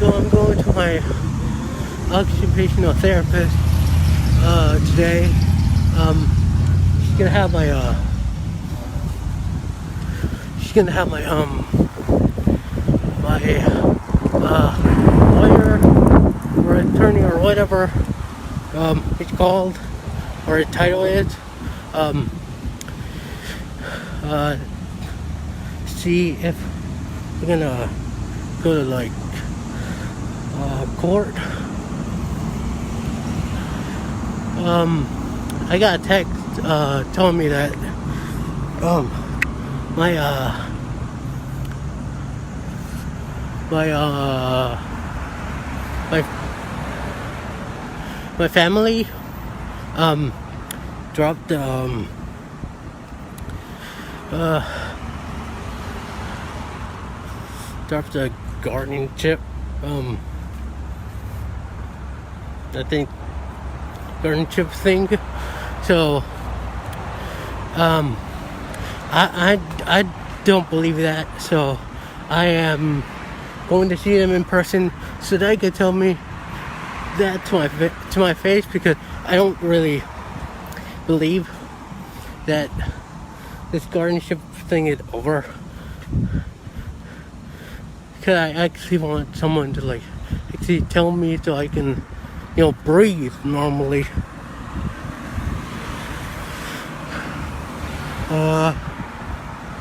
So I'm going to my occupational therapist today. She's gonna have my lawyer or attorney or whatever it's called, or the title is, see if we're gonna go to like court. I got a text telling me that my my family dropped the Gardenship, I think Gardenship thing. So I don't believe that. So I am going to see them in person so they could tell me that to my face, because I don't really believe that this Gardenship thing is over. Because I actually want someone to like actually tell me so I can, breathe normally.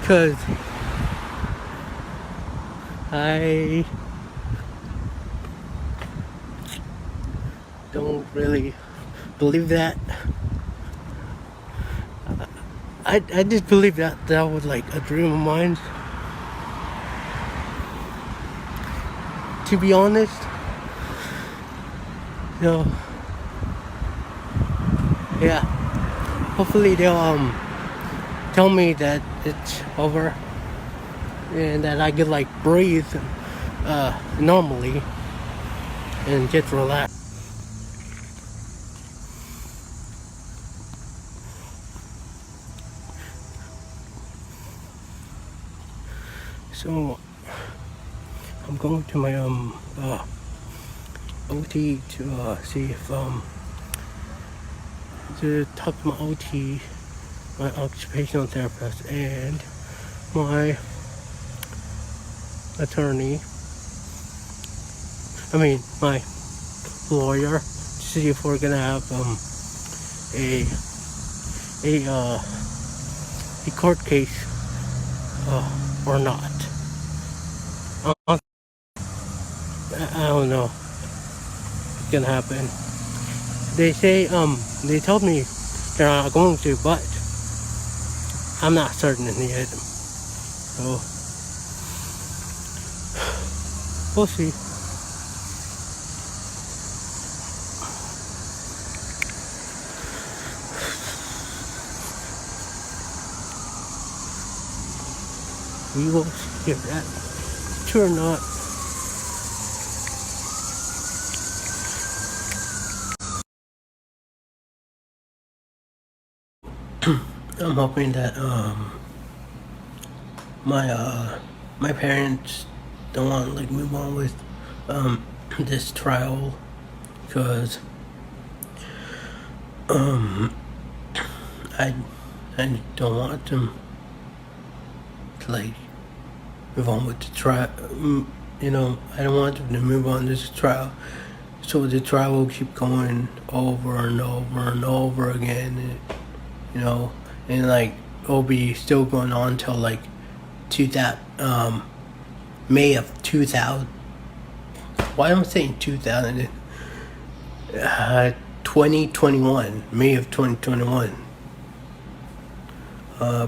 Because I don't really believe that. I just believe that was like a dream of mine, to be honest. So yeah, hopefully they'll tell me that it's over and that I could like breathe normally and just relax. So I'm going to my OT to see if to talk to my OT, my occupational therapist, and my attorney. My lawyer, to see if we're gonna have a court case or not. I don't know what's gonna happen. They say they told me they're not going to, but I'm not certain yet. So we'll see. We will see if that's true or not. I'm hoping that my parents don't want to like move on with this trial, because I don't want them to like move on with the trial. I don't want them to move on this trial, so the trial will keep going over and over and over again. And like it'll be still going on till like May of 2000. Why am I saying 2000? 2021, May of 2021.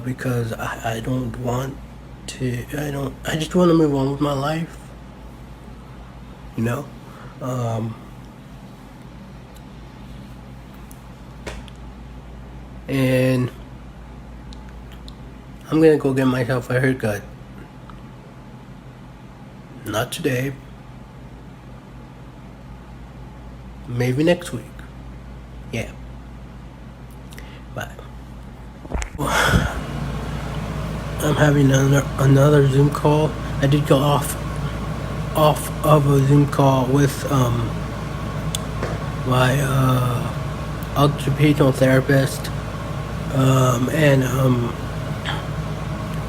Because I don't want to. I just want to move on with my life. And I'm gonna go get myself a haircut. Not today. Maybe next week. Yeah. Bye. I'm having another Zoom call. I did go off off of a Zoom call with my occupational therapist, and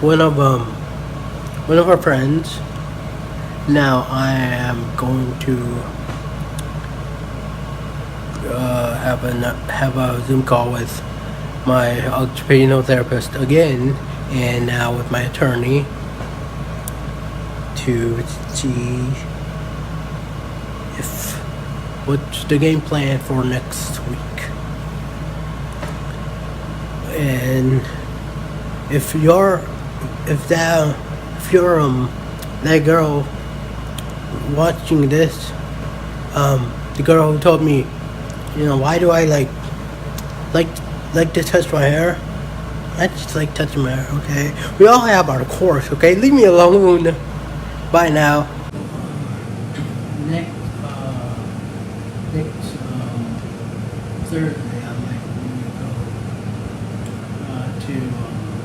one of our friends. Now I am going to have a Zoom call with my occupational therapist again, and now with my attorney to see if what's the game plan for next week. And if you're that girl watching this, the girl who told me, why do I like to touch my hair? I just like touching my hair, okay? We all have our course, okay? Leave me alone. Bye now. Next Thursday, I'm going to go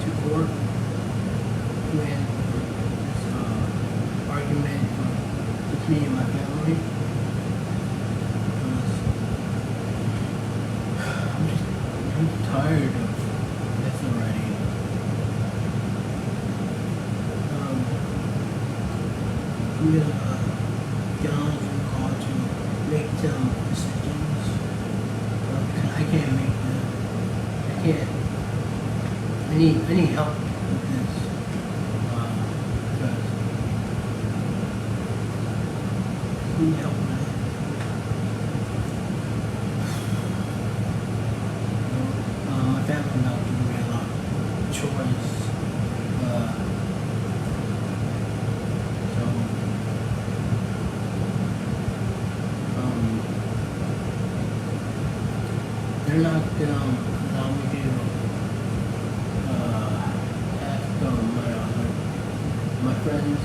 to court with this argument between me and my family. I'm tired of this already. I'm gonna get on a call to make some decisions. I can't make them. I can't. I need help with this. Because I need help with it. My family not giving me a lot of choice. They're not gonna allow me to ask my friends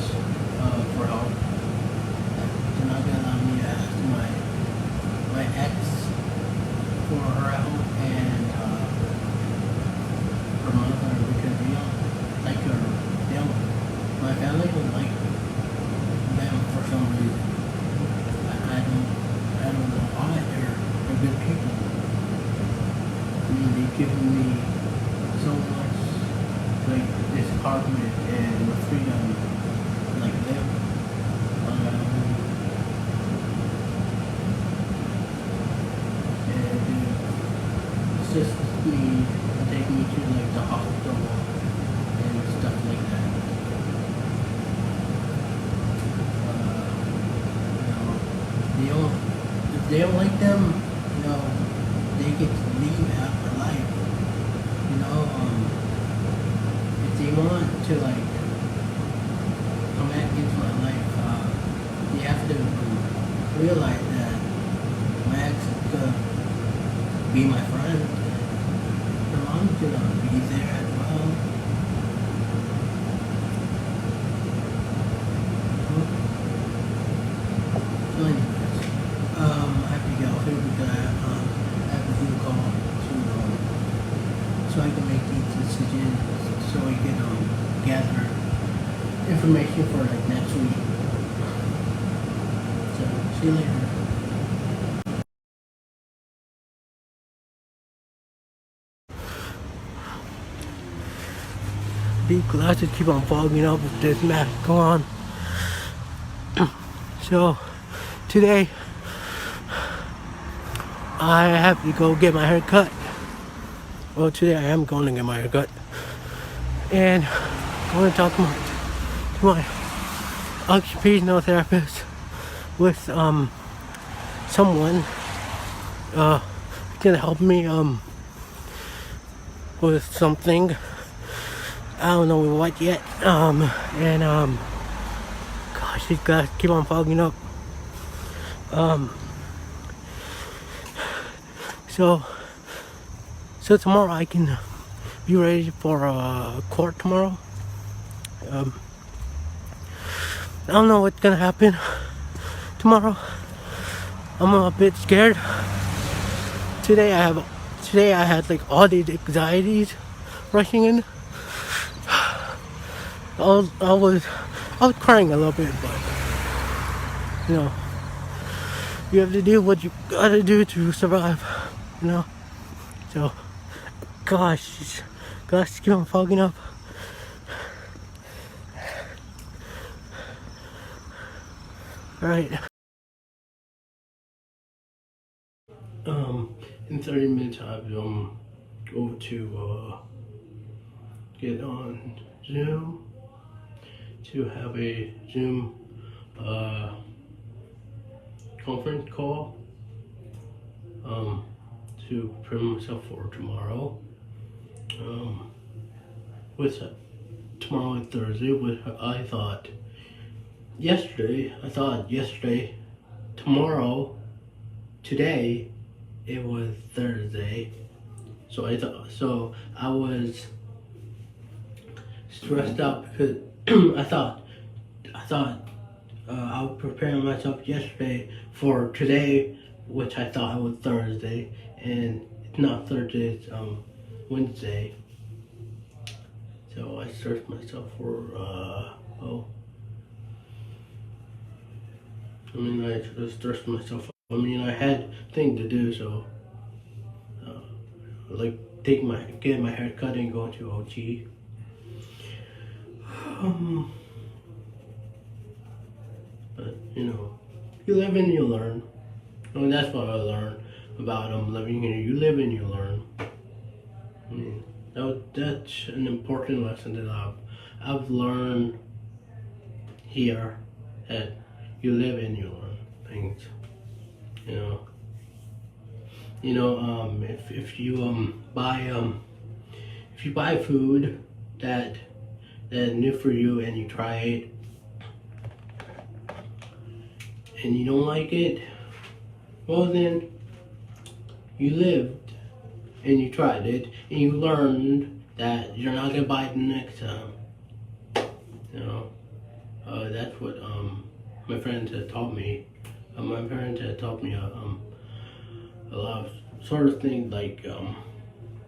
for help. They're not gonna allow me to ask my ex for her help and her mother, because they don't like her. My family don't like them for some reason. I don't know why. They're good people. They've given me so much, like this apartment and the freedom, like live on my own, and assist me and take me to like the hospital and stuff like that. If they don't like them, they get to leave out of my life. If they want to come back into my life, you have to realize that my ex is gonna be my friend. Her mom's gonna be there as well. So anyways, I have to get off here because I have a Zoom call so I can make these decisions, so we can gather information for next week. So see you later. These glasses keep on fogging up with this mask on. So today I have to go get my hair cut. Well, today I am going to get my hair cut, and I'm going to talk to my occupational therapist with someone gonna help me with something. I don't know what yet. Gosh, these guys keep on fogging up. So tomorrow I can be ready for court tomorrow. I don't know what's gonna happen tomorrow. I'm a bit scared. Today I had like all these anxieties rushing in. I was crying a little bit, but you know, you have to do what you gotta do to survive. You know, so gosh, keep on fogging up. All right. In 30 minutes, I have go to get on Zoom to have a Zoom conference call to prepare myself for tomorrow. With tomorrow and Thursday, I thought yesterday, tomorrow, today, it was Thursday. So I was stressed out because I was preparing myself yesterday for today, which I thought was Thursday, and it's not Thursday, it's Wednesday. So I stressed myself for I just stressed myself. I had things to do, so like get my hair cut and go to OT. But you live and you learn. That's what I learned about living here. You live and you learn. That's an important lesson that I've learned here. That you live and you learn things. If you buy food that new for you and you try it and you don't like it, well then you lived and you tried it and you learned that you're not gonna buy it the next time. That's what my friends had taught me. My parents had taught me a lot of sort of things like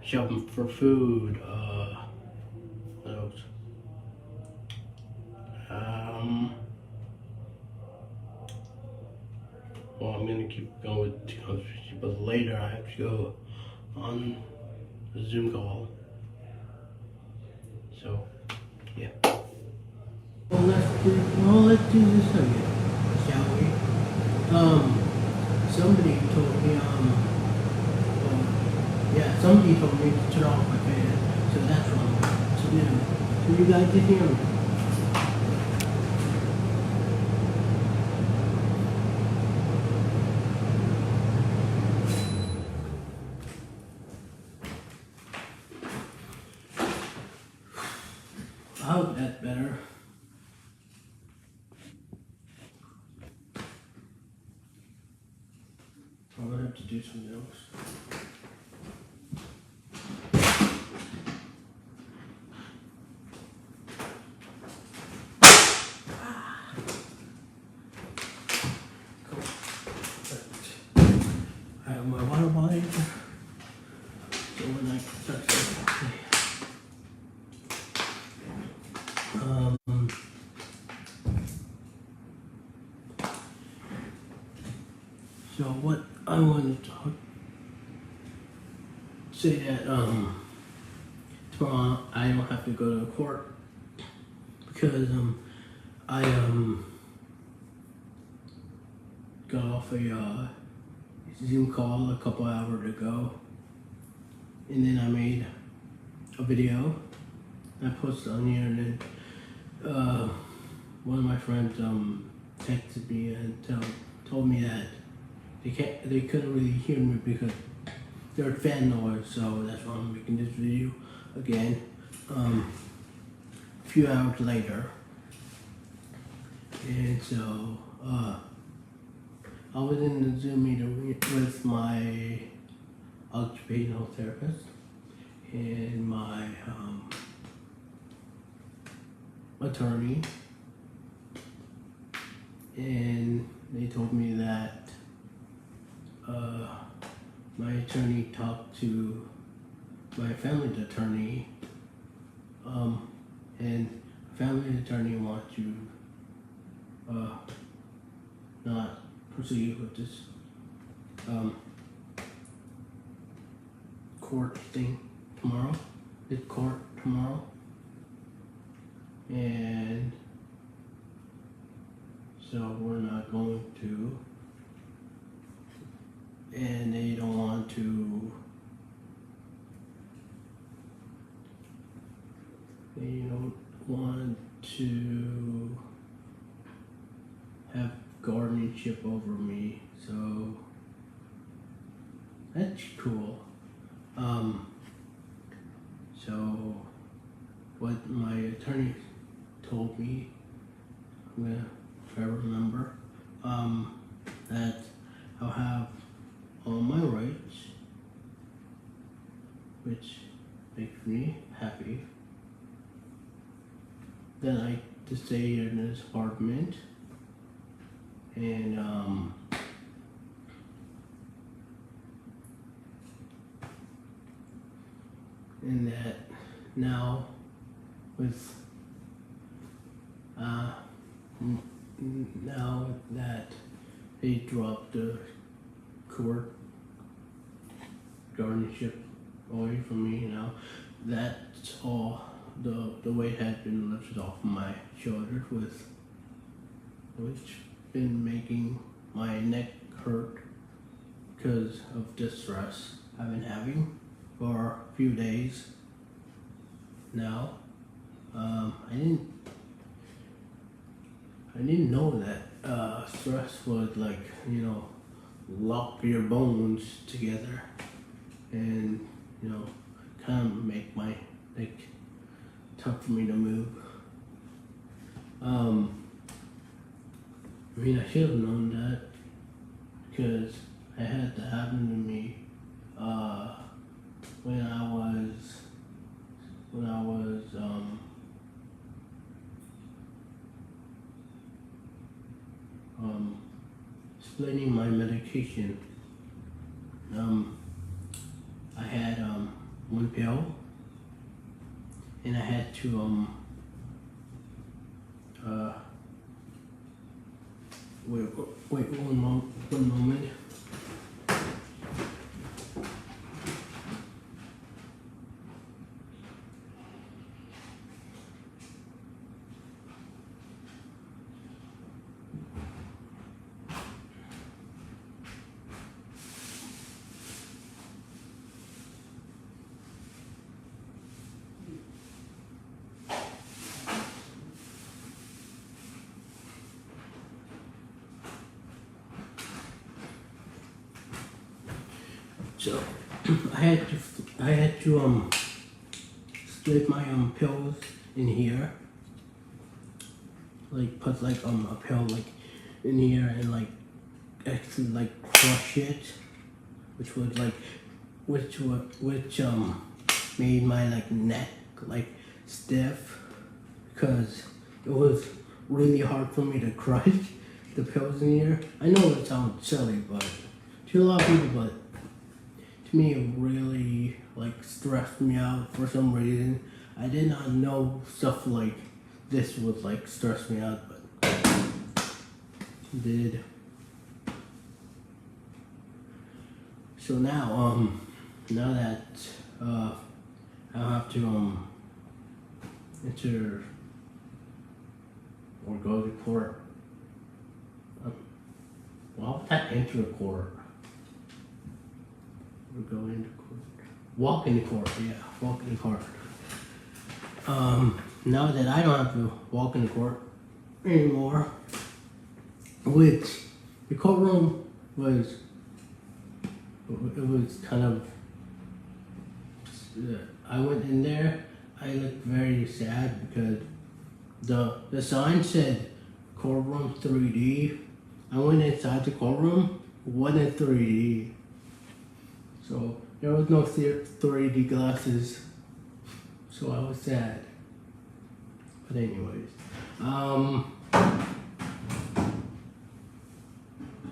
shopping for food. What else? Well, I'm gonna keep going with technology, but later I have to go on a Zoom call. So, yeah. Let's do this again, shall we? Somebody told me, somebody told me to turn off my fan, so that's what I'm going to do. So you guys can hear me. I hope that's better. I'm gonna have to do something else. I have my water bottle, so when I start so what I wanted to say that tomorrow I don't have to go to court because I got off a Zoom call a couple hours ago, and then I made a video I posted on the internet. One of my friends texted me and told me that they couldn't really hear me because there was fan noise, so that's why I'm making this video again. A few hours later, and so I was in the Zoom meeting with my occupational therapist and my attorney, and they told me that my attorney talked to my family's attorney, and family attorney wants to not proceed with this court thing tomorrow. This court tomorrow, and so we're not going to. And they don't want to. They don't want to have guardianship over me, so that's cool. So what my attorney told me, I'm gonna try to remember, that I'll have all my rights, which makes me happy. Then I to stay in this apartment, and that now with now that they dropped the court guardianship away from me, that's all the weight had been lifted off my shoulders, which been making my neck hurt because of the stress I've been having for a few days now. I didn't know that stress would lock your bones together and kind of make my neck tough for me to move. I should have known that because it had to happen to me when I was splitting my medication. I had one pill, and I had to wait one moment. So I had to split my pills in here, put a pill in here and actually crush it, which made my neck stiff, because it was really hard for me to crush the pills in here. I know it sounds silly, but to a lot of people, but to me it really stressed me out for some reason. I did not know stuff like this would stress me out, but it did. So now that I'll have to enter or go to court. Well, not enter court. Or go into court. Walk into court, yeah, walk into court. Now that I don't have to walk into court anymore, which the courtroom was kind of, I went in there, I looked very sad because the sign said courtroom 3D. I went inside the courtroom, wasn't 3D. So there was no 3D glasses, so I was sad. But anyways,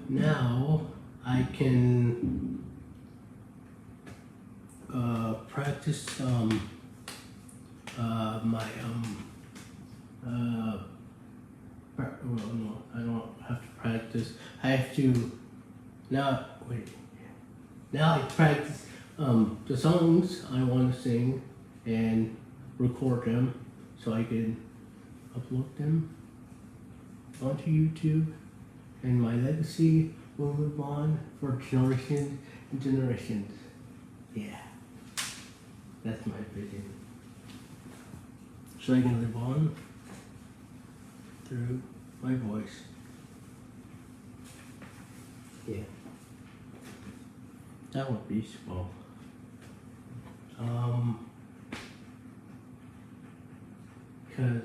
now I can practice well, no, I don't have to practice. I have to, now, wait. Now I practice the songs I want to sing and record them so I can upload them onto YouTube, and my legacy will live on for generations and generations. Yeah, that's my vision. So I can live on through my voice. Yeah, that would be small. Cause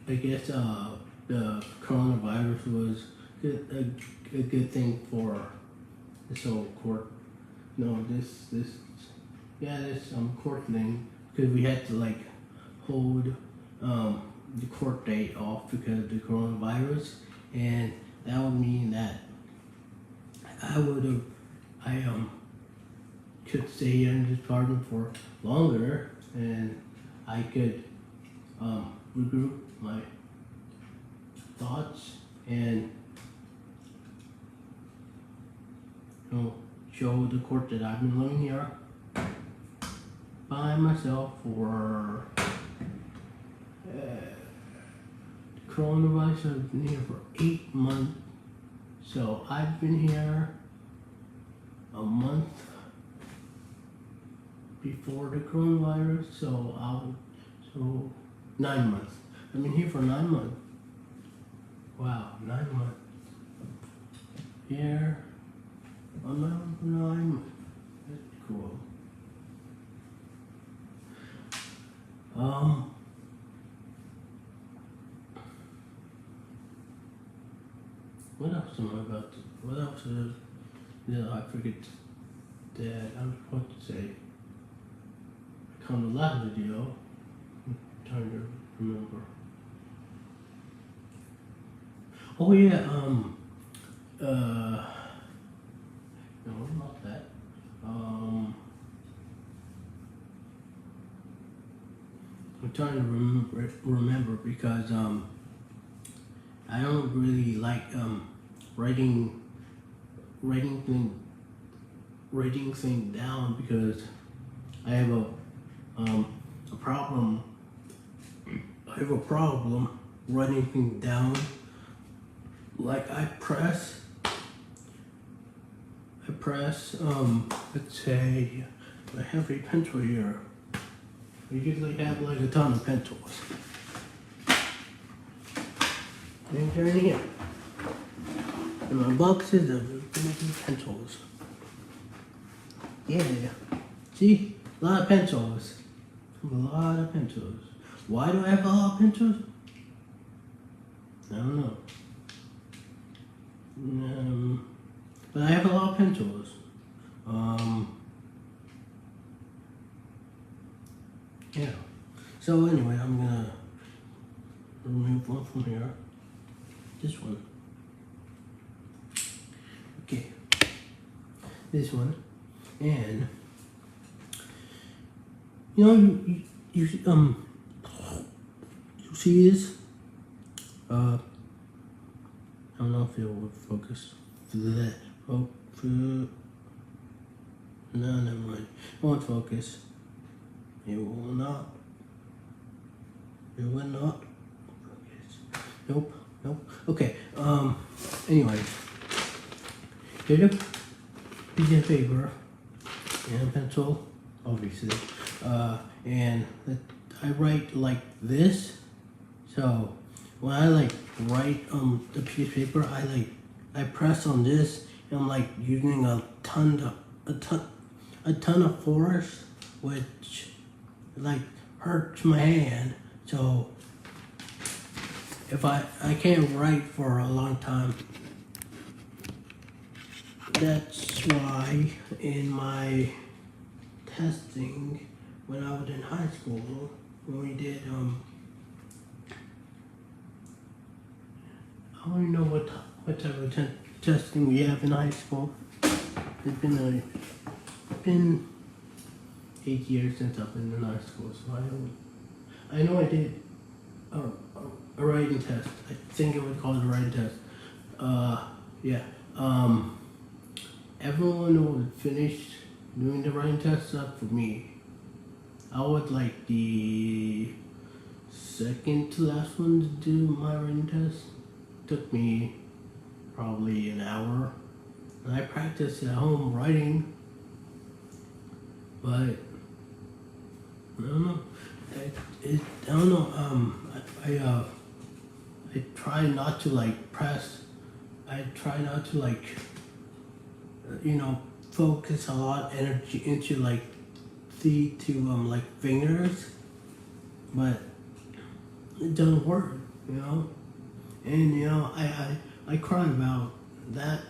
I guess the coronavirus was a good thing for this whole court. No, this court thing, because we had to like hold the court date off because of the coronavirus, and that would mean that I could stay here in this garden for longer, and I could regroup my thoughts and show the court that I've been living here by myself for coronavirus. I've been here for 8 months, so I've been here a month before the coronavirus, so 9 months. I've been here for 9 months. Wow, 9 months. Here, I'm out for 9 months. That's cool. What else am I about to? What else is? Yeah, I forget that I was supposed to say. On the last video, I'm trying to remember. Oh yeah, no, not that. I'm trying to remember because I don't really like writing things down because I have a problem. I have a problem writing things down. Like I press, let's say, I have a pencil here. I usually have like a ton of pencils. And they're in here. And my boxes of pencils. Yeah. See? A lot of pencils. A lot of pencils. Why do I have a lot of pencils? I don't know. But I have a lot of pencils. Yeah. So anyway, I'm gonna remove one from here. This one. Okay. This one. And you see this? I don't know if it will focus. Oh, no, never mind. It won't focus. It will not. It will not focus. Nope. Okay. Anyway, here's a piece of paper and a pencil, obviously. And I write like this. So when I like write the piece of paper, I press on this, and I'm like using a ton of force, which like hurts my hand. So if I can't write for a long time. That's why in my testing when I was in high school, when we did I don't even know what type of testing we have in high school. been 8 years since I've been in high school, so I know I did a writing test. I think it was called a writing test. Yeah. Everyone who finished doing the writing test except for me. I was like the second to last one to do my writing test. Took me probably an hour. And I practiced at home writing, but I don't know. I don't know. I try not to like press. I try not to like, focus a lot of energy into like like fingers, but it doesn't work, And I cried about that,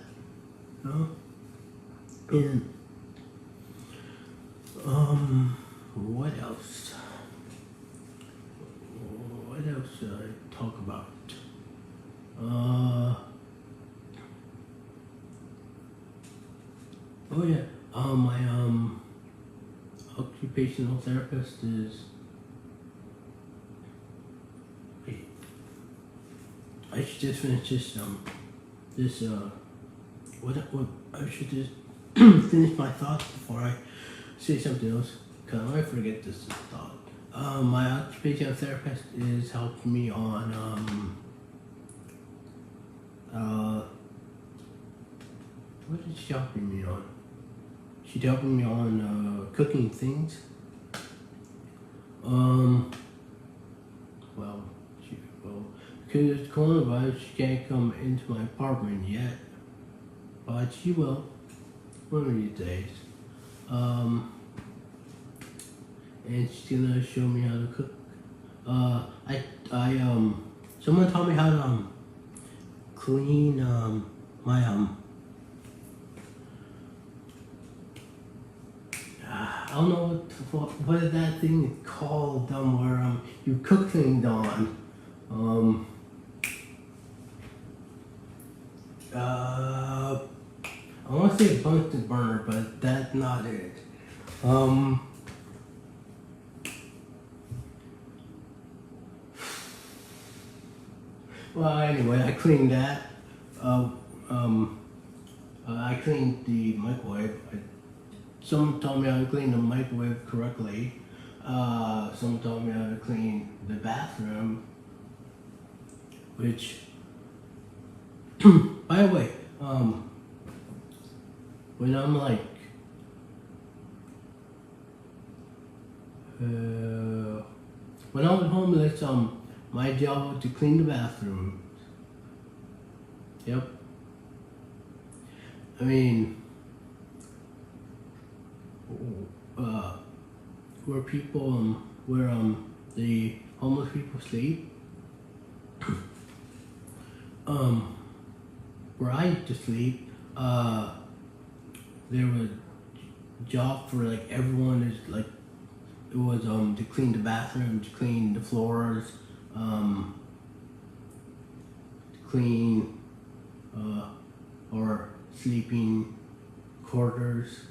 And what else? What else should I talk about? Oh yeah. My occupational therapist is. Wait. I should just finish this. What I should just finish my thoughts before I say something else. Cause I might forget this thought. My occupational therapist is helping me on what is she helping me on? She's helping me on cooking things. Because it's coronavirus, she can't come into my apartment yet, but she will one of these days. And she's gonna show me how to cook. Someone taught me how to clean my I don't know what is that thing called where you cook things on. I want to say a Bunsen burner, but that's not it. Well, anyway, I cleaned that. I cleaned the microwave. Someone told me how to clean the microwave correctly. Someone told me how to clean the bathroom, which, by the way, when I'm like, when I was homeless, my job was to clean the bathroom. Yep. I mean, where people, where the homeless people sleep, where I used to sleep, there was a job for like everyone is like, it was to clean the bathroom, to clean the floors, to clean or sleeping quarters.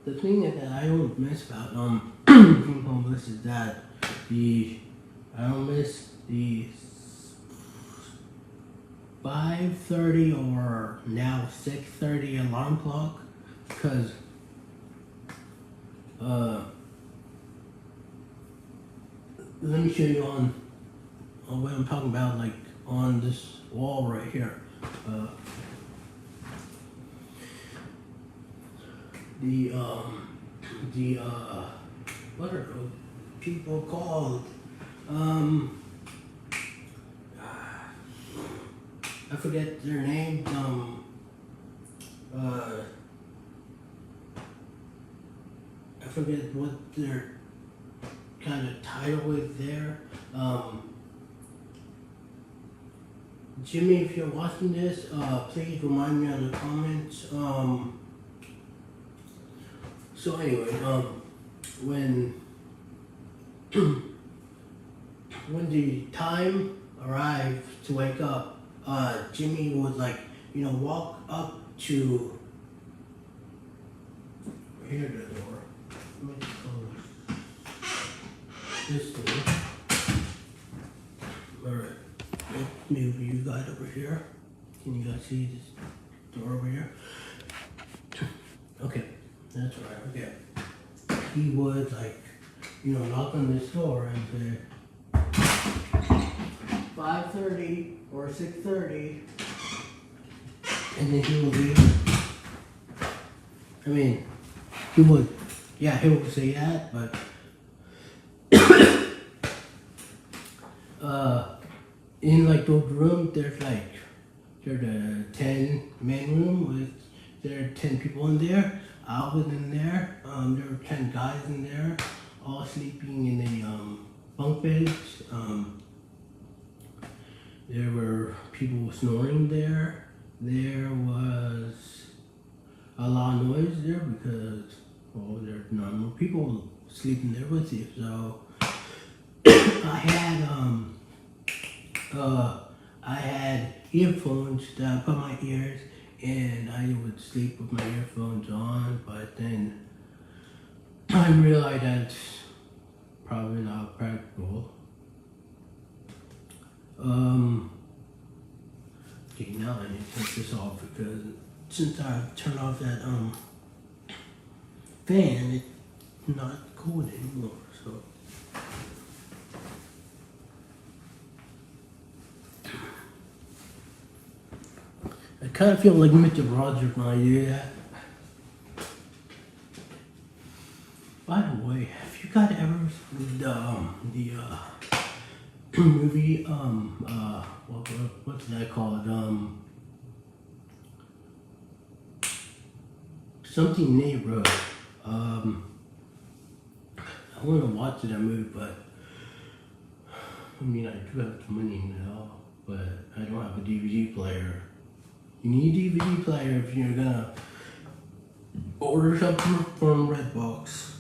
The thing that I don't miss about being homeless is that I don't miss the 5:30 or now 6:30 alarm clock, because let me show you on what I'm talking about, like on this wall right here. What are those people called? I forget their names. I forget what their kind of title is there. Jimmy, if you're watching this, please remind me in the comments. So anyway, when when the time arrived to wake up, Jimmy would like, walk up to here the door. Let me close this door. Alright. Move you guys over here. Can you guys see this door over here? Okay, that's right, okay. He would like, knock on this door and say 5:30 or 6:30, and then he would leave. I mean, he would say that, but in like those rooms, there's a 10-man room with there are 10 people in there. I was in there. There were 10 guys in there, all sleeping in the bunk beds. There were people snoring there. There was a lot of noise there because, well, there's normal people sleeping there with you. So I had earphones that I put in my ears, and I would sleep with my earphones on, but then I realized that's probably not practical. Okay, now I need to take this off because since I turned off that fan, it's not cold anymore, so. I kind of feel like Mr. Rogers when I do that. By the way, have you guys ever seen the movie, what's that called? Something Nate wrote. I want to watch that movie, but I mean, I do have the money now, but I don't have a DVD player. You need a DVD player if you're gonna order something from Redbox.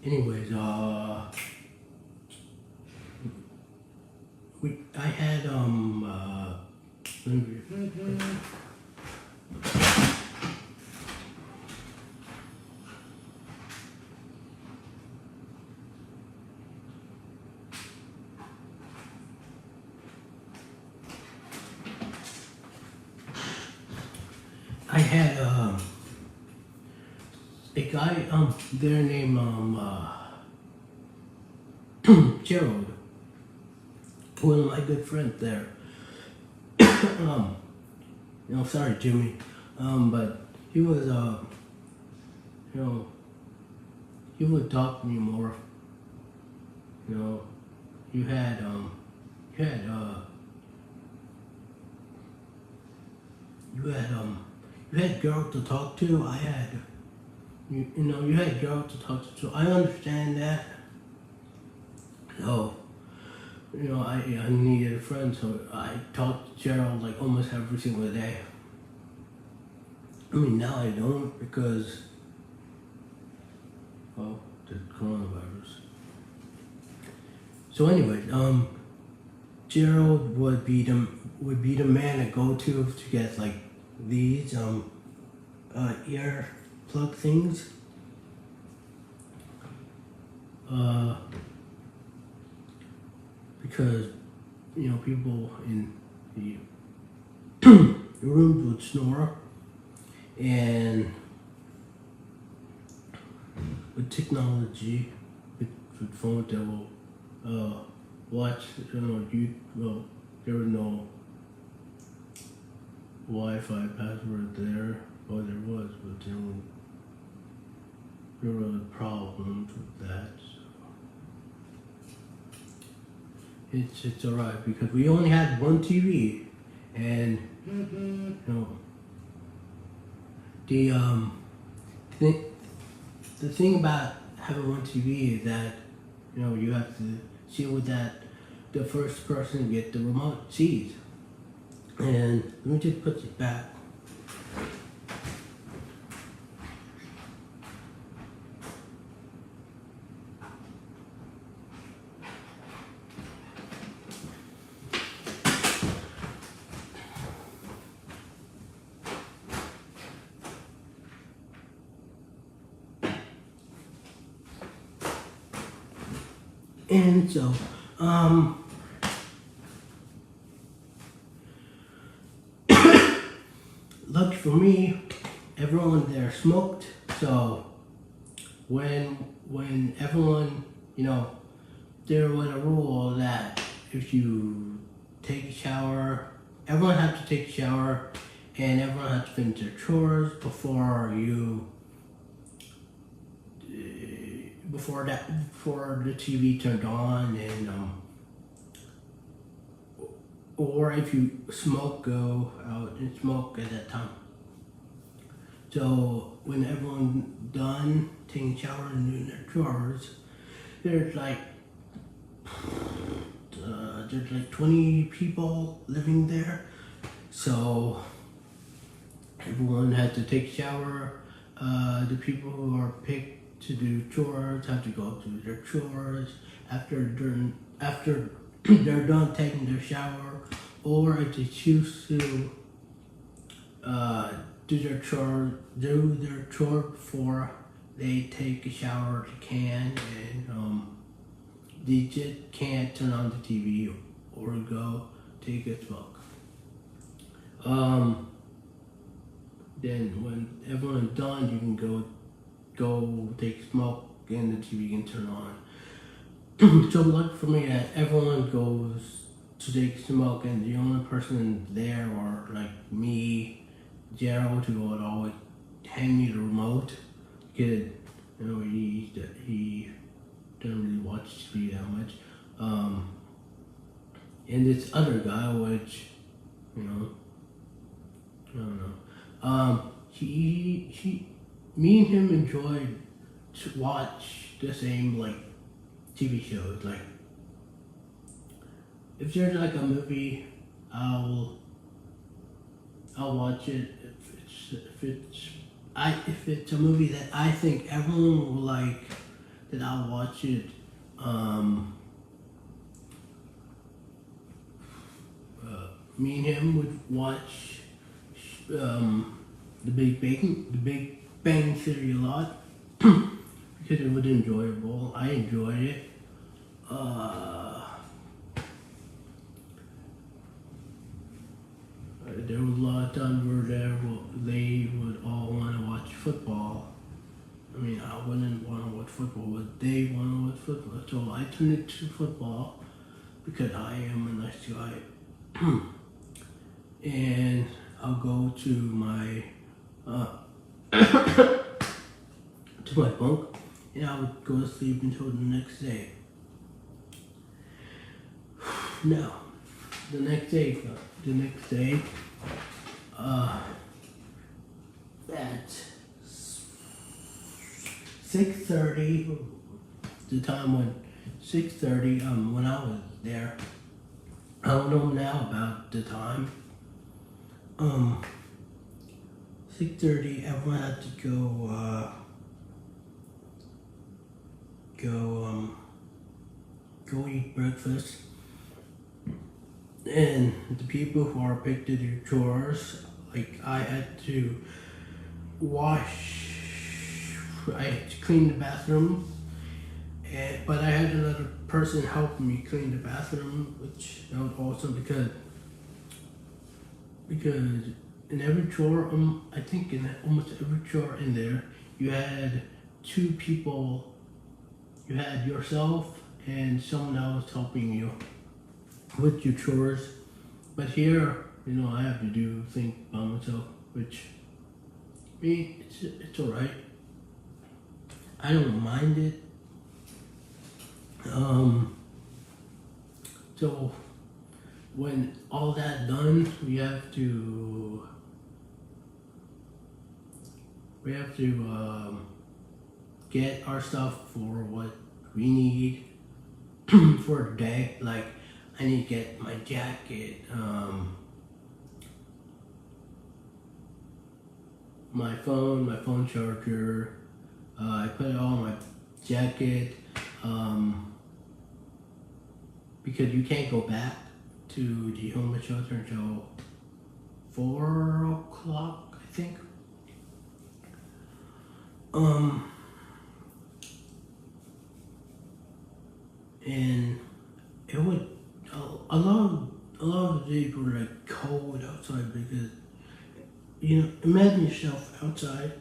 Anyways, I had a guy there named Gerald, one of my good friends there. Sorry Jimmy, but he was he would talk to me more. You had girls to talk to. I had, you had girls to talk to. So I understand that. So, I needed a friend, so I talked to Gerald like almost every single day. I mean, now I don't because, well, the coronavirus. So anyways, Gerald would be the man to go to get like these ear plug things. Because people in the rooms would snore, and with technology, with phones that will watch, there was no Wi-Fi password there, or there was, but there were problems with that. So it's alright because we only had one TV, and the thing about having one TV is that you have to see what that the first person to get the remote sees. And let me just put it back. And so, lucky for me, everyone there smoked. So when everyone, there was a rule that if you take a shower, everyone had to take a shower, and everyone had to finish their chores before the TV turned on, and or if you smoke, go out and smoke at that time. So when everyone done taking a shower and doing their chores, there's like 20 people living there. So everyone had to take a shower. The people who are picked to do chores have to go do their chores after they're done taking their shower, or if they choose to do their chore before they take a shower, they can, and they just can't turn on the TV or go take a smoke. Then when everyone's done, you can go take a smoke and the TV can turn on. So lucky for me that everyone goes to take a smoke, and the only person there, or like me, Gerald, who would always hand me the remote, because he doesn't really watch TV that much. And this other guy, which I don't know. Me and him enjoyed to watch the same TV shows. Like if there's like a movie, I'll watch it. If it's a movie that I think everyone will like, then I'll watch it. Me and him would watch the Big Bang Theory a lot because it was enjoyable. I enjoyed it. There was a lot of times where they would all want to watch football. I mean, I wouldn't want to watch football, but they want to watch football. So I turned it to football because I am a nice guy. And I'll go to my bunk, and I would go to sleep until the next day. Now, the next day, at 6:30, the time when 6:30, when I was there, I don't know now about the time. 6:30, everyone had to go eat breakfast. And the people who are picked to do chores, like I had to clean the bathroom, but I had another person helping me clean the bathroom, which that was awesome because in every chore, I think in almost every chore in there, you had two people. You had yourself and someone else helping you with your chores. But here, I have to do things by myself, which it's alright. I don't mind it. So when all that done, we have to get our stuff for what we need for the day. Like I need to get my jacket, my phone charger. I put it all in my jacket, because you can't go back to the homeless shelter until 4 o'clock, I think. And it would a lot of the days were like cold outside because imagine yourself outside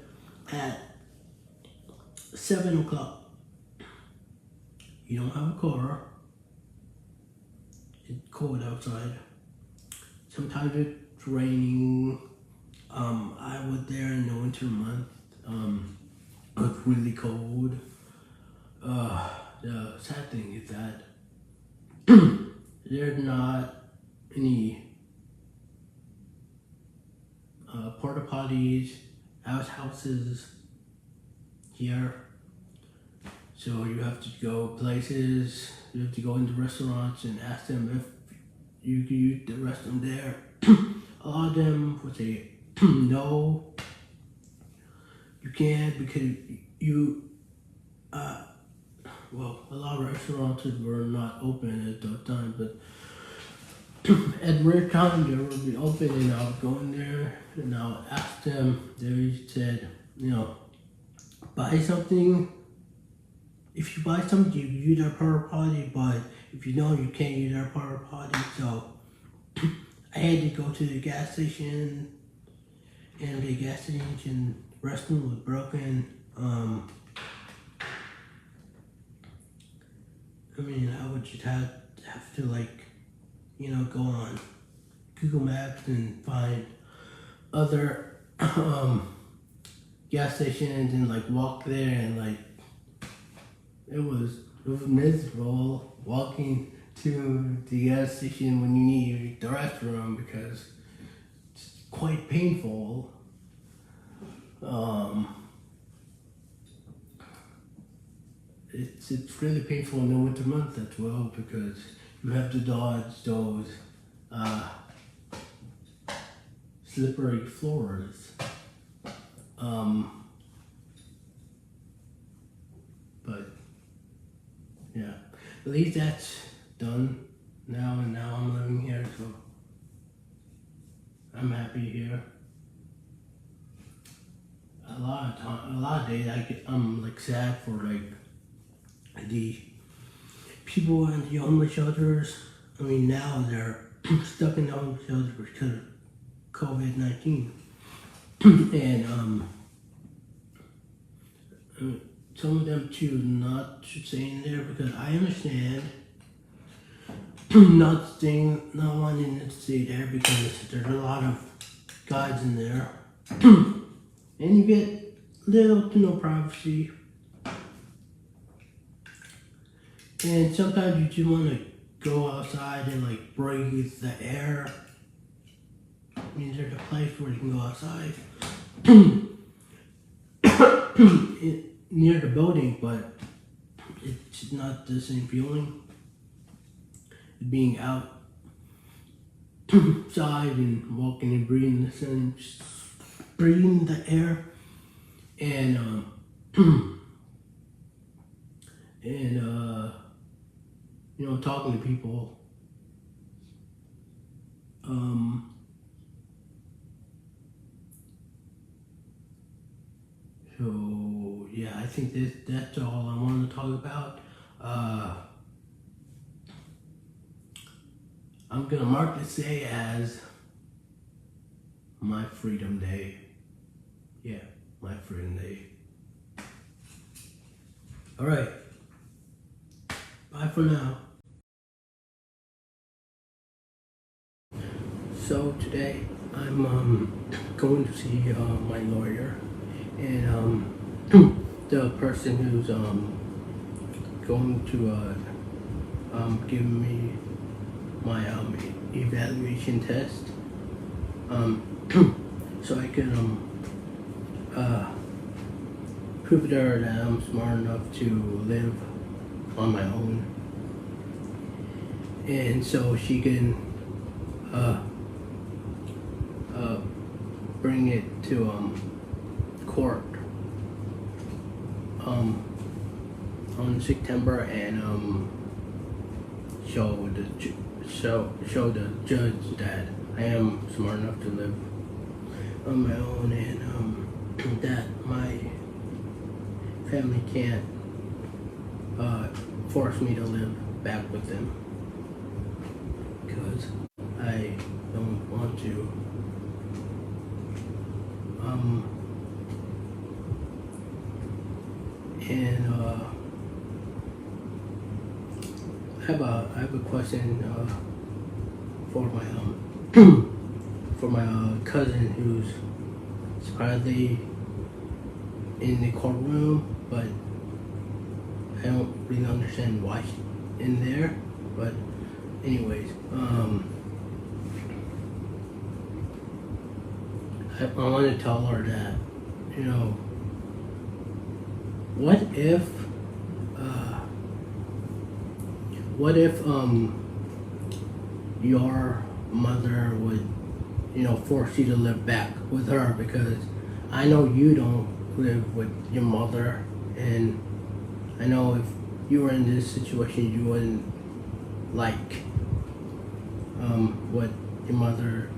at 7 o'clock. You don't have a car. It's cold outside. Sometimes it's raining. I was there in the winter month. It was really cold. The sad thing is that there's not any porta potties, outhouses here. So you have to go places, you have to go into restaurants and ask them if you can use the restroom there. A lot of them would say, no, you can't because a lot of restaurants were not open at that time, but at rare times they would be open and I would go in there and I would ask them. They said, buy something. If you buy something, you use our porta potty, but if you don't, you can't use our porta potty. So I had to go to the gas station, and the gas station restroom was broken. I would just have to go on Google Maps and find other gas stations and walk there, and it was miserable walking to the gas station when you need the restroom because it's quite painful. It's really painful in the winter months as well because you have to dodge those slippery floors. But yeah, at least that's done now, and now I'm living here, so I'm happy here. A lot of days I'm sad for the people in the homeless shelters. Now they're stuck in the homeless shelters because of COVID-19, and some of them choose not to stay in there because I understand not wanting to stay there because there's a lot of guys in there, and you get little to no privacy. And sometimes you just want to go outside and breathe the air. There's a place where you can go outside near the building, but it's not the same feeling. Being outside and walking and breathing the sun, breathing the air, and talking to people. So yeah, I think that's all I wanted to talk about. I'm gonna mark this day as my Freedom Day. Yeah, my Freedom Day. All right. Bye for now. So today I'm going to see my lawyer, and the person who's going to give me my evaluation test, so I can prove to her that I'm smart enough to live on my own, and so she can bring it to court on September and show the judge that I am smart enough to live on my own, and that my family can't force me to live back with them, because I don't want to. And I have a question for my for my cousin who's surprisingly in the courtroom, but I don't really understand why she's in there. But anyways, I want to tell her that, you know, what if your mother would, you know, force you to live back with her, because I know you don't live with your mother, and I know if you were in this situation you wouldn't like what your mother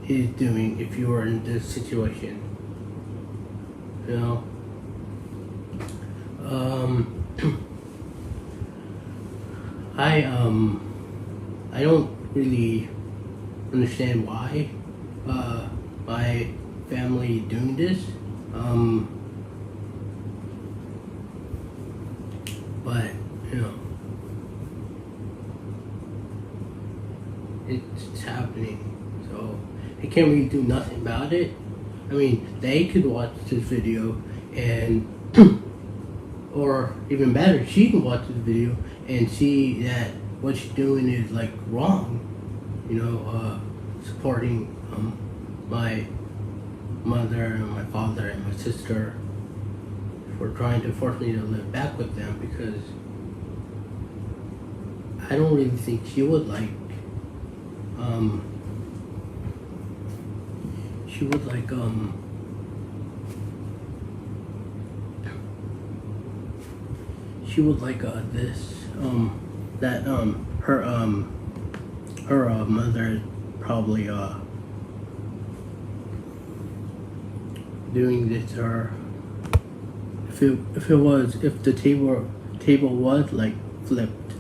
is doing if you were in this situation, you know. I don't really understand why my family doing this, but you know, it's happening, so I can't really do nothing about it. I mean, they could watch this video and or even better, she can watch this video and see that what she's doing is like wrong, you know, supporting my mother and my father and my sister for trying to force me to live back with them, because I don't really think she would like this that her mother is probably doing this to her. If the table was like flipped,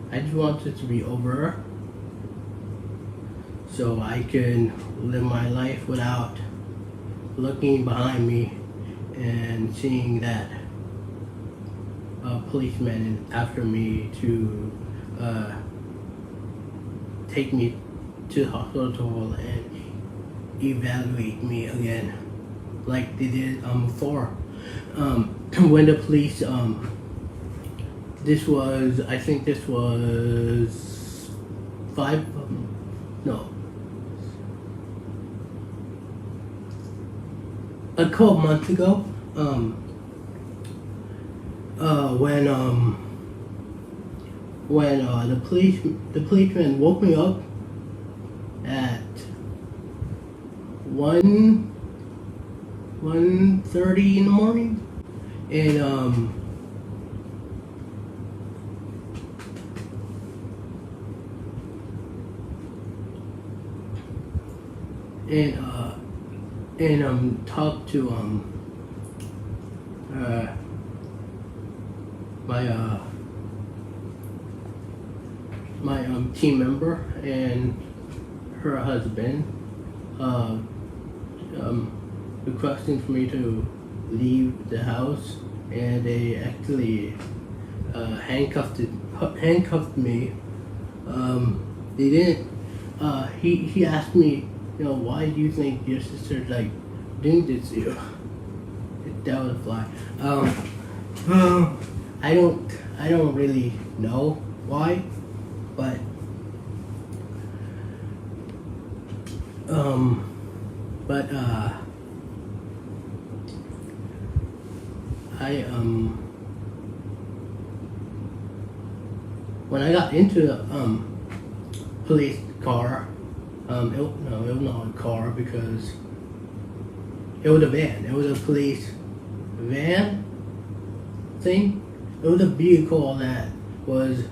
I just want it to be over so I can live my life without looking behind me and seeing that a policeman is after me to take me to the hospital and evaluate me again, like they did before. When the police, I think this was a couple months ago, when the policeman woke me up at 1:30 in the morning, and talked to my team member and her husband, requesting for me to leave the house, and they actually handcuffed me. They didn't. He asked me, you know, why do you think your sister's like doing this to you? That was a fly. I don't really know why, but But I when I got into the police car, it was not a car because it was a van. It was a police van thing. It was a vehicle that was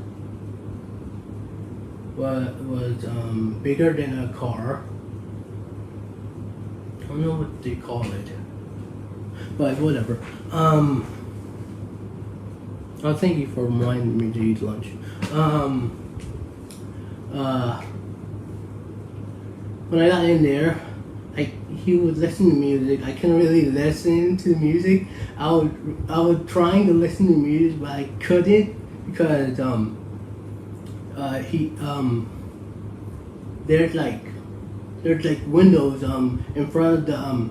bigger than a car. I don't know what they call it, but whatever. Oh, thank you for reminding me to eat lunch. When I got in there, he would listen to music. I couldn't really listen to music. I was trying to listen to music, but I couldn't because there's like windows in front of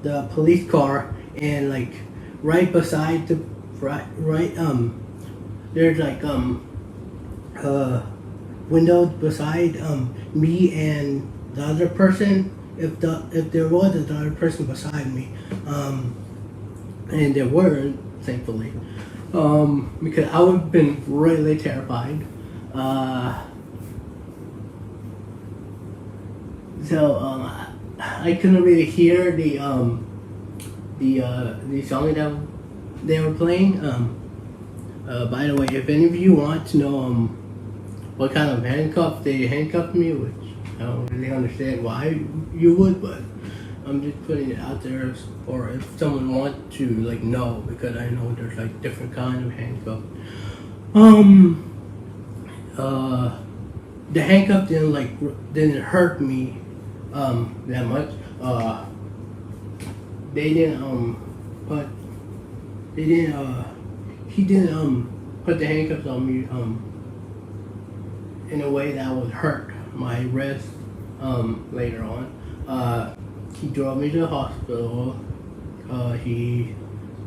the police car, and like right beside the there's like windows beside me and the other person, if there was another person beside me, and there weren't, thankfully, because I would have been really terrified. So I couldn't really hear the song that they were playing. By the way, if any of you want to know what kind of handcuff they handcuffed me, which I don't really understand why you would, but I'm just putting it out there, or if someone wants to know, because I know there's different kind of handcuff. The handcuff didn't hurt me that much. He didn't put the handcuffs on me in a way that would hurt my wrist later on. He drove me to the hospital. He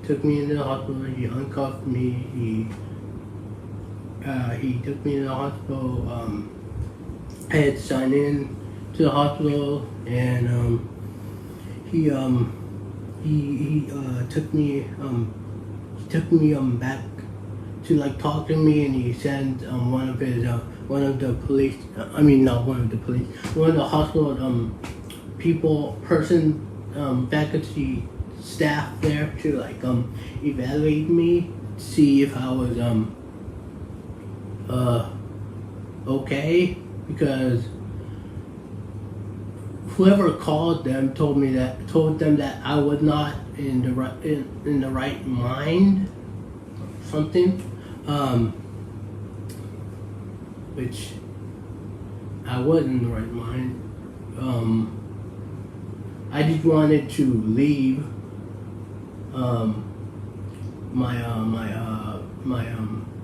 took me into the hospital. He uncuffed me. He took me to the hospital. I had to sign in to the hospital, and he took me back to talk to me, and he sent one of the hospital faculty staff there to evaluate me, see if I was okay, because whoever called them told them that I was not in the right mind, something, which I was in the right mind. I just wanted to leave my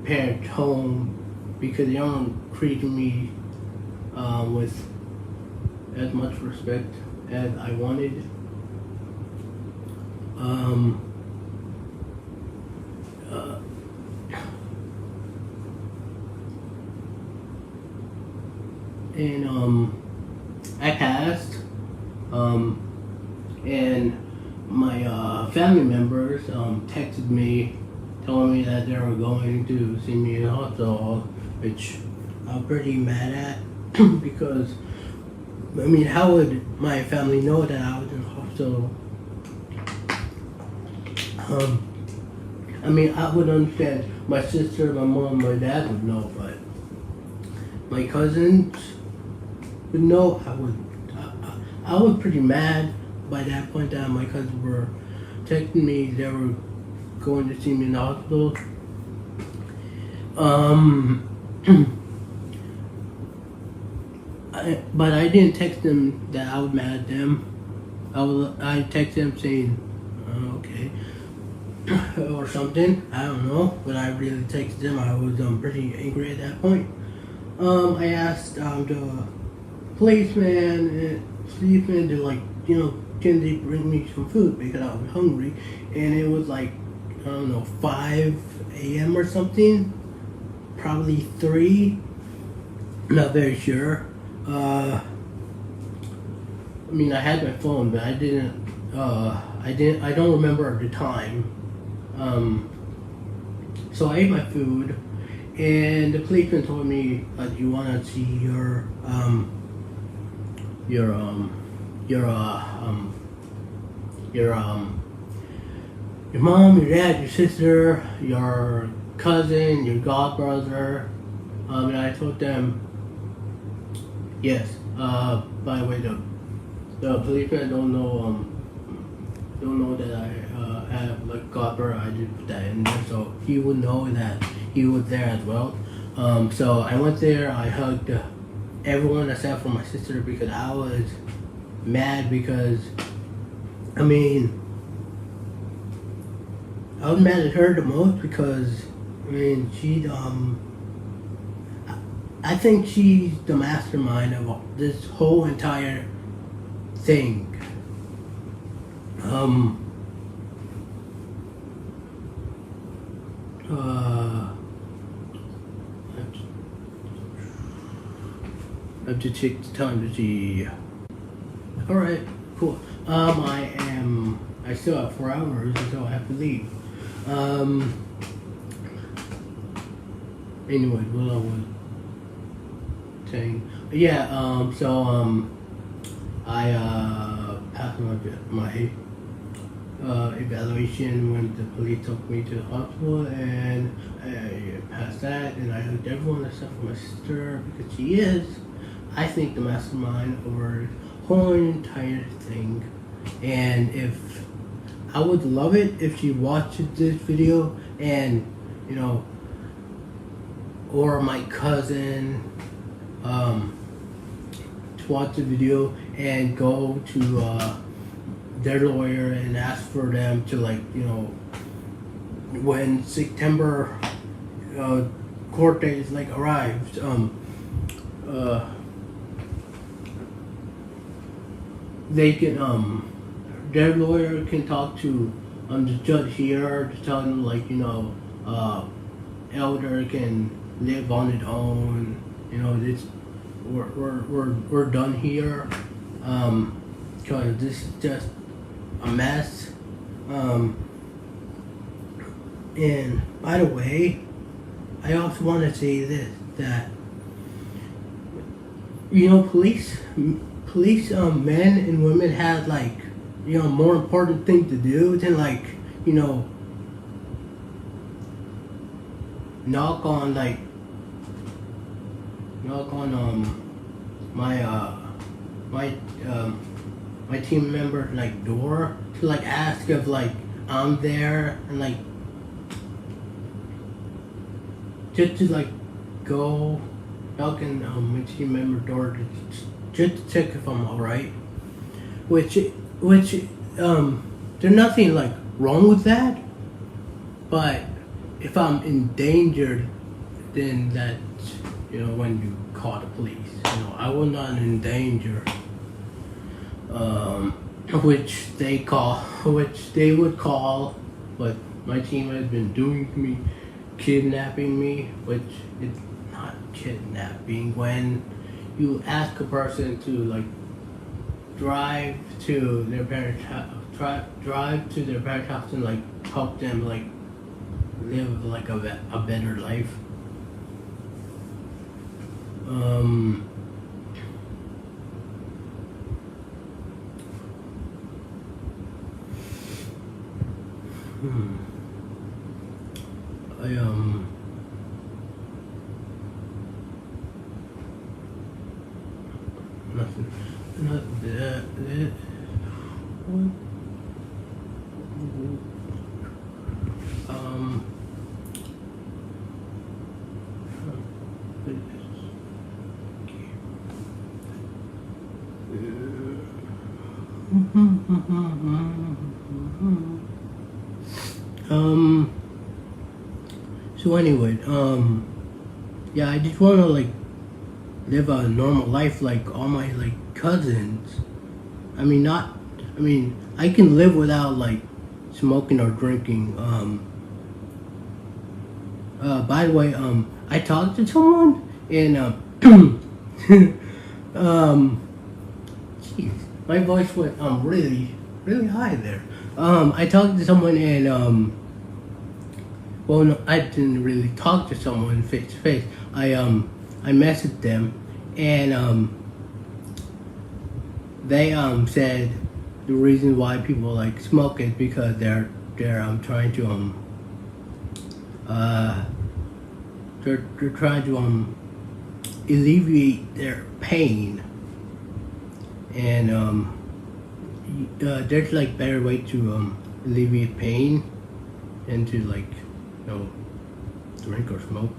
parents' home because they don't treat me with as much respect as I wanted. And I passed, and my family members texted me telling me that they were going to see me in the hospital, which I'm pretty mad at because how would my family know that I was in the hospital? I would understand my sister, my mom, my dad would know, but my cousins would know. I was pretty mad by that point that my cousins were texting me they were going to see me in the hospital. But I didn't text them that I was mad at them. I texted them saying, okay, or something. I don't know, but I really texted them. I was pretty angry at that point. I asked the policeman to can they bring me some food because I was hungry, and it was 5 a.m. or something, probably 3. Not very sure. I mean, I had my phone, but I didn't. I don't remember the time. So I ate my food, and the policeman told me, "You want to see your your your your mom, your dad, your sister, your cousin, your godbrother." And I told them, yes. By the way, the policeman don't know that I have like godbrother. I did put that in there, so he would know that he was there as well. So I went there. I hugged everyone except for my sister because I was mad because I mean I was mad at her the most because I mean she I think she's the mastermind of this whole entire thing. I have to take the time to see. Alright, cool. I still have 4 hours until I have to leave. Anyway, what I was saying. Yeah, I passed my evaluation when the police took me to the hospital, and I passed that, and I hugged everyone except for my sister because she is, I think, the mastermind over the whole entire thing. And if I would love it if she watched this video and or my cousin to watch the video and go to their lawyer and ask for them to when September court date is arrives, they can their lawyer can talk to the judge here to tell them elder can live on its own. This we're done here. Because this is just a mess. And by the way, I also want to say this, that police men and women have more important things to do than knock on my team member door to ask if I'm there, and just to go knock on my team member door just to check if I'm alright. Which there's nothing wrong with that, but if I'm endangered, then that's when you call the police. I was not in danger, which they would call, but my team has been doing kidnapping me, which is not kidnapping. When you ask a person to drive to their parents' house, and help them live a better life. So anyway, yeah, I just want to live a normal life like all my cousins. I mean, I can live without smoking or drinking. By the way, I talked to someone, and Jeez, my voice went really high there. I talked to someone and well, no, I didn't really talk to someone face to face. I messaged them and they said the reason why people like smoke is because they're trying to they're trying to alleviate their pain, and there's like better way to alleviate pain than to like drink or smoke.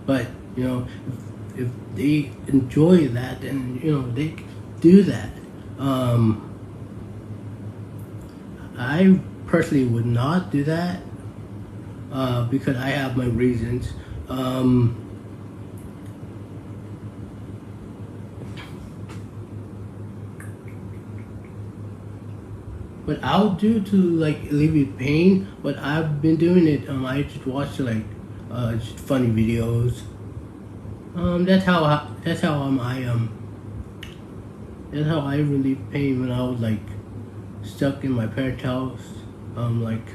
But if they enjoy that, then they do that. I personally would not do that because I have my reasons. What I'll do to like alleviate pain, but I've been doing it. I just watch like just funny videos. That's how I relieve pain when I was like stuck in my parents' house, like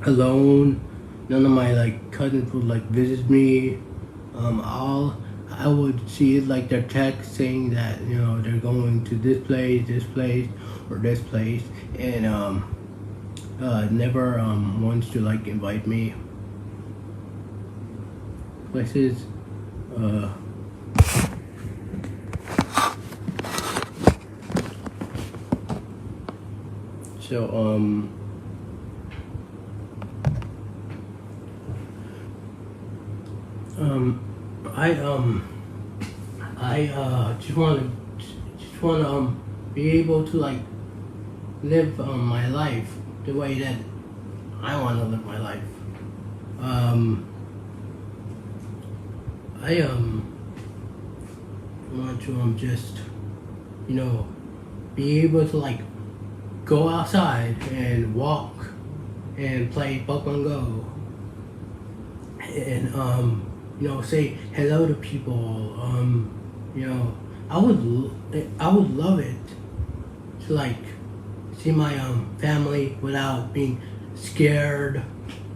alone. None of my like cousins would like visit me. I would see like their text saying that they're going to this place, or this place, and never wants to like invite me places. So I just want to be able to like live my life the way that I want to live my life. I want to just be able to like go outside and walk and play Pokemon Go and say hello to people. I would love it to like see my family without being scared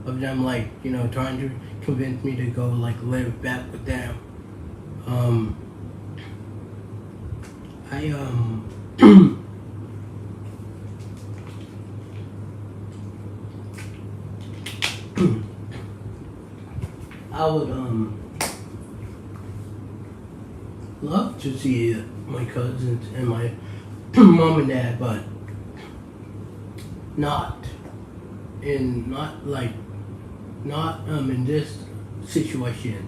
of them like trying to convince me to go like live back with them. I would love to see my cousins and my mom and dad, but not in this situation.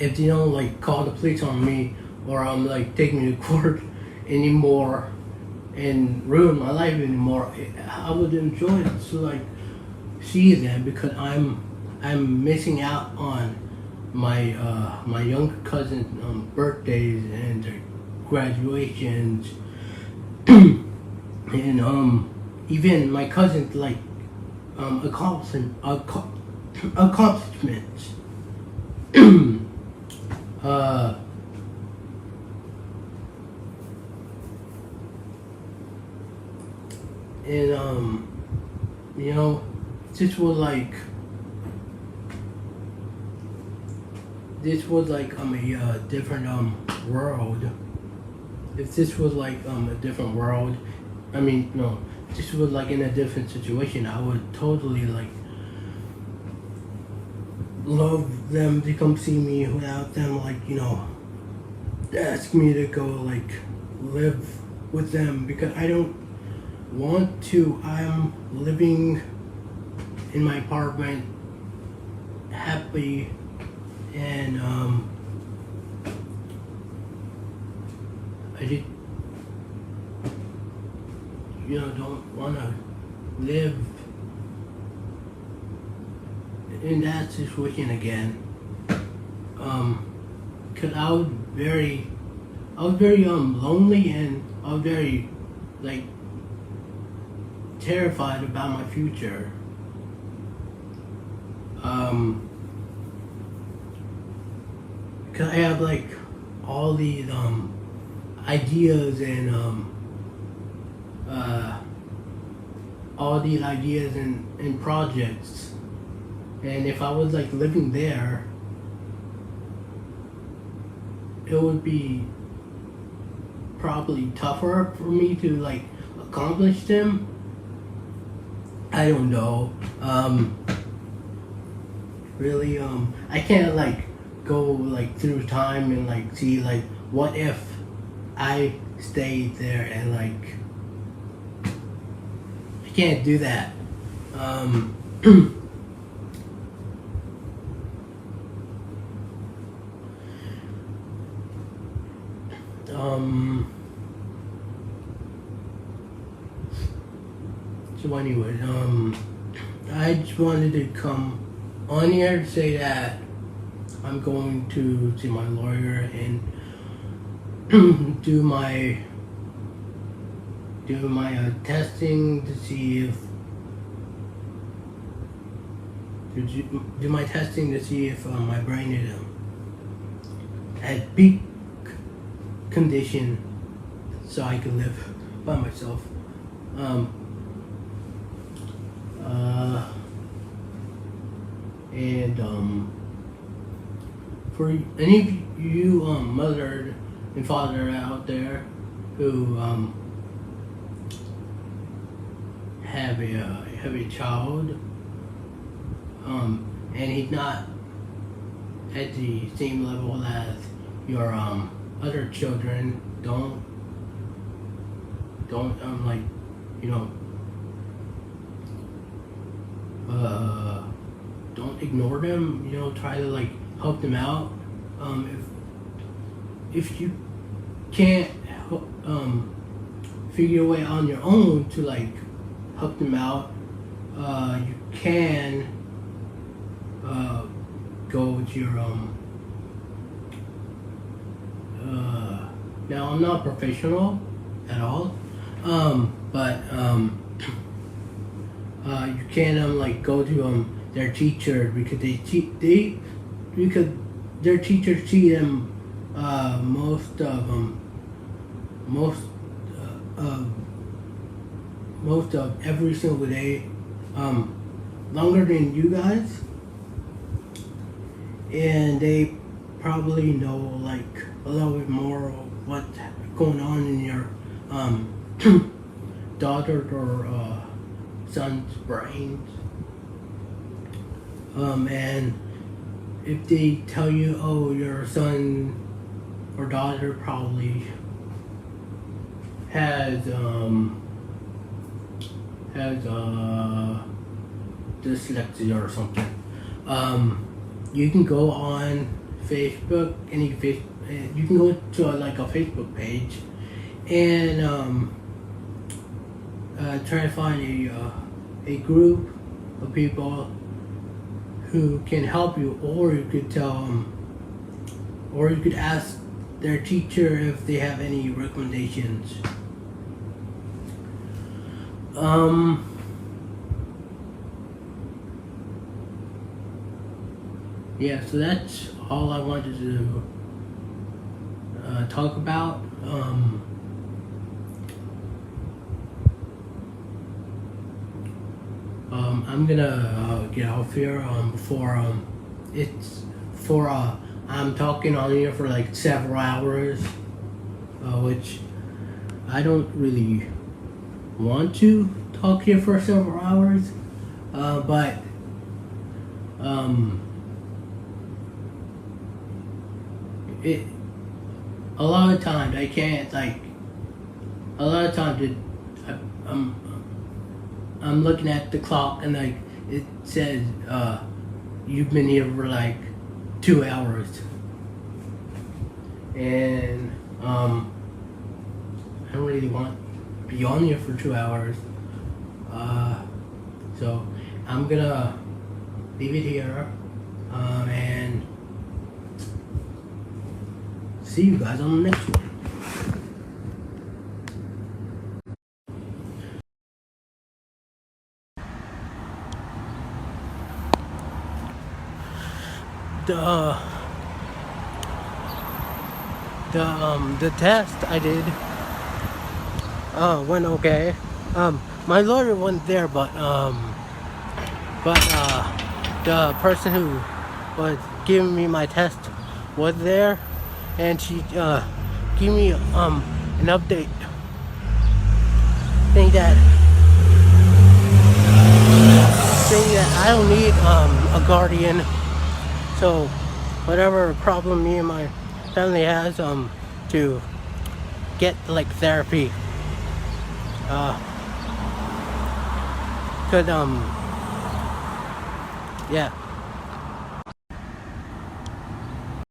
If they don't like call the police on me or like take me to court anymore and ruin my life anymore, I would enjoy it to like see them, because I'm missing out on my my younger cousins' birthdays and their graduations, and even my cousins like accomplishments. And this was like a different world. If this was like a different world, this was like in a different situation, I would totally like love them to come see me without them like ask me to go like live with them, because I don't want to. I'm living in my apartment happy, and I just don't want to live in that situation again. Cause I was very lonely, and I was very like terrified about my future. Because I have like all these ideas and all these ideas and projects, and if I was like living there, it would be probably tougher for me to like accomplish them. I don't know. Really, I can't like go like through time and like see like what if I stayed there and like I can't do that. So anyway, I just wanted to come on here to say that I'm going to see my lawyer and do my testing to see if my brain is at peak condition, so I can live by myself. For any of you mother and father out there who have a child, and he's not at the same level as your other children, don't like, you know, don't ignore them. You know, try to like help them out. If you can't figure a way on your own to like help them out, you can go to your now I'm not professional at all, but you can like go to their teacher, because because their teachers see them most of every single day, longer than you guys, and they probably know like a little bit more of what's going on in your daughter or son's brains. And if they tell you, oh, your son or daughter probably has dyslexia or something, you can go on Facebook, you can go to like a Facebook page and try to find a group of people who can help you, or you could tell them, or you could ask their teacher if they have any recommendations. Yeah, so that's all I wanted to talk about. I'm gonna get off here before I'm talking on here for like several hours, which I don't really want to talk here for several hours, but a lot of times I can't like. A lot of times I'm looking at the clock and like it says you've been here for like 2 hours, and I don't really want to be on here for 2 hours, so I'm gonna leave it here and see you guys on the next one. the test I did went okay. My lawyer wasn't there, but the person who was giving me my test was there, and she gave me an update saying that I don't need a guardian. So whatever problem me and my family has to get like therapy could yeah